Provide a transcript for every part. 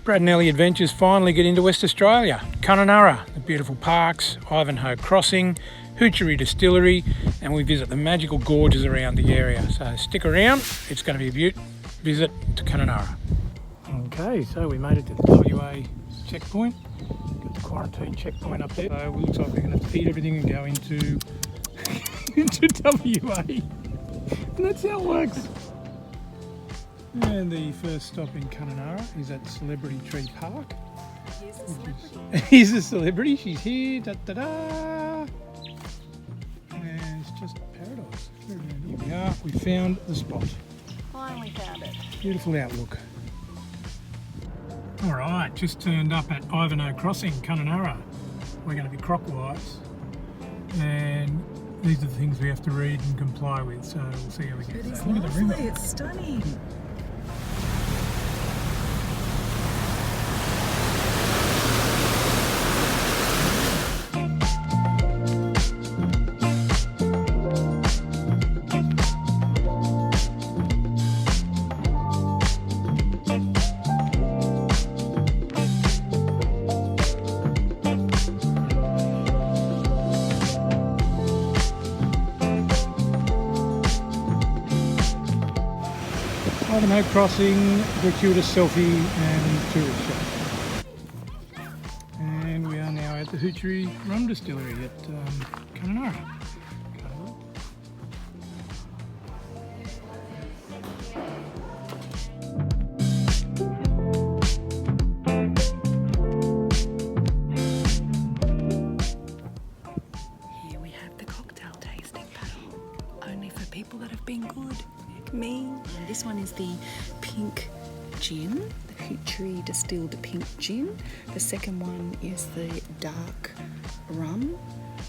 Brad and Ellie Adventures finally get into West Australia. Kununurra, the beautiful parks, Ivanhoe Crossing, Rum Distillery, and we visit the magical gorges around the area. So stick around, it's going to be a beaut visit to Kununurra. Okay, so we made it to the WA checkpoint. Got the quarantine checkpoint up there. So it looks like we're going to have to eat everything and go into, into WA. And that's how it works. And the first stop in Kununurra is at Celebrity Tree Park. Here's a celebrity. Here's a celebrity, she's here, da-da-da! And it's just paradise. Here we are, we found the spot. Finally found it. Beautiful outlook. Alright, just turned up at Ivanhoe Crossing, Kununurra. We're going to be croc-wise. And these are the things we have to read and comply with, so we'll see how we get. It is Look at the river. It's stunning. Ivanhoe Crossing, gratuitous selfie and tourist shop. And we are now at the Rum Distillery at Kununurra. Here we have the cocktail tasting panel, only for people that have been good. Me. And this one is the pink gin, the Ep3 distilled pink gin. The second one is the dark rum,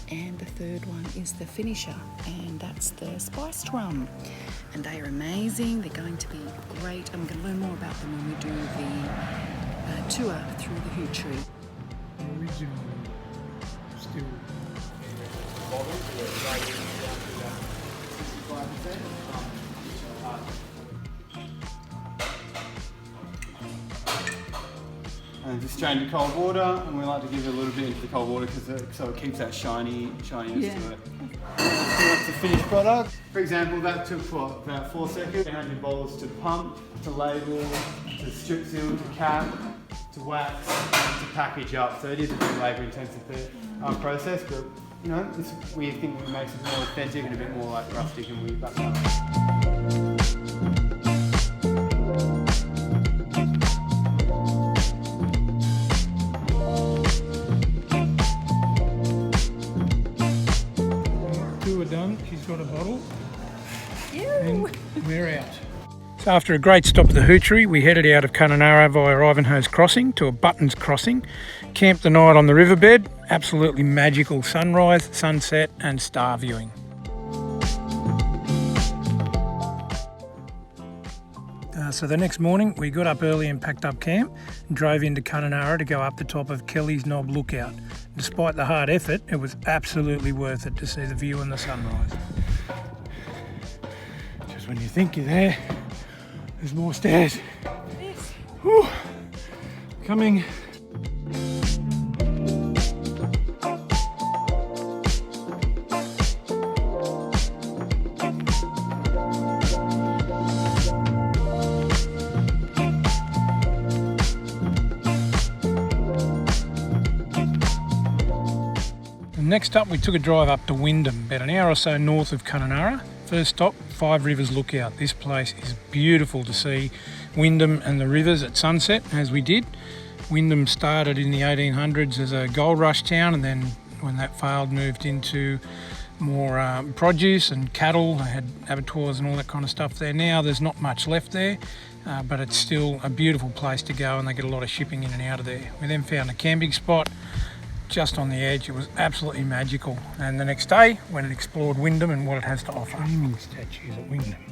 and the third one is the finisher, and that's the spiced rum. And they are amazing. They're going to be great. I'm going to learn more about them when we do the tour through the Ep3. Original still. And just strained to cold water, and we like to give it a little bit into the cold water so it keeps that shininess to it. That's the finished product. For example, that took about 4 seconds. 100 bottles to pump, to label, to strip seal, to cap, to wax, and to package up. So it is a bit labour-intensive process, but you know, we think it makes it more authentic and a bit more like rustic, and we back up. Done. She's got a bottle. Ew. And we're out. So after a great stop at the Ep3, we headed out of Kununurra via Ivanhoe's Crossing to a Buttons Crossing, camped the night on the riverbed. Absolutely magical sunrise, sunset and star viewing. So the next morning we got up early and packed up camp and drove into Kununurra to go up the top of Kelly's Knob Lookout. Despite the hard effort, it was absolutely worth it to see the view and the sunrise. Just when you think you're there, there's more stairs. Whew. Coming. Next up, we took a drive up to Wyndham, about an hour or so north of Kununurra. First stop, Five Rivers Lookout. This place is beautiful to see Wyndham and the rivers at sunset, as we did. Wyndham started in the 1800s as a gold rush town, and then when that failed, moved into more produce and cattle. They had abattoirs and all that kind of stuff there. Now there's not much left there, but it's still a beautiful place to go, and they get a lot of shipping in and out of there. We then found a camping spot just on the edge. It was absolutely magical. And the next day, went and explored Wyndham and what it has to offer. Flaming statues at Wyndham.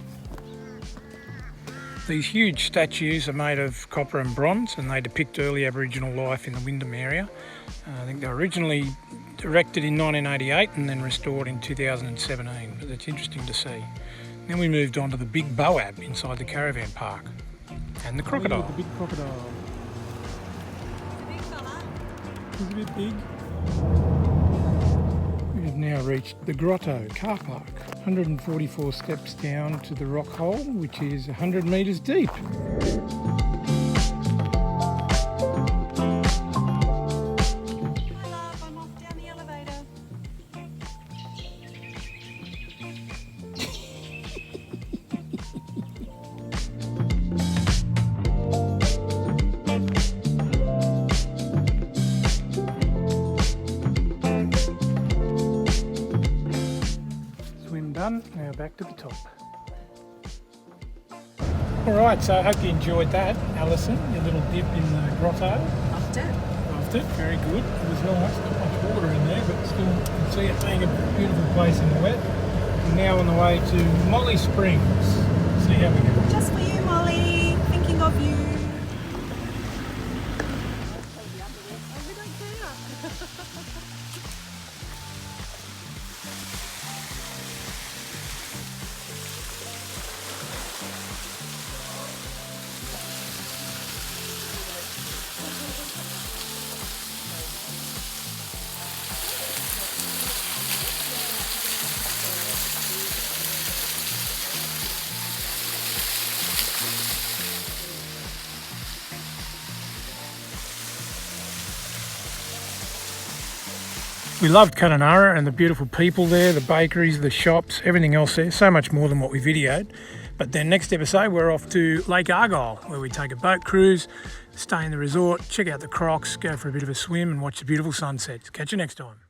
These huge statues are made of copper and bronze, and they depict early Aboriginal life in the Wyndham area. I think they were originally erected in 1988 and then restored in 2017, but it's interesting to see. Then we moved on to the big boab inside the caravan park, and the crocodile. The big crocodile. It's a bit big. We have now reached the Grotto car park. 144 steps down to the rock hole, which is 100 metres deep. Done. Now back to the top. Alright, so I hope you enjoyed that, Alison, your little dip in the grotto. Loved it. Loved it, very good. It was nice, not much water in there, but still you can see it being a beautiful place in the wet. We're now on the way to Molly Springs. See how we go. Just for you, Molly. Thinking of you. We loved Kununurra and the beautiful people there, the bakeries, the shops, everything else there. So much more than what we videoed. But then next episode, we're off to Lake Argyle, where we take a boat cruise, stay in the resort, check out the crocs, go for a bit of a swim and watch the beautiful sunsets. Catch you next time.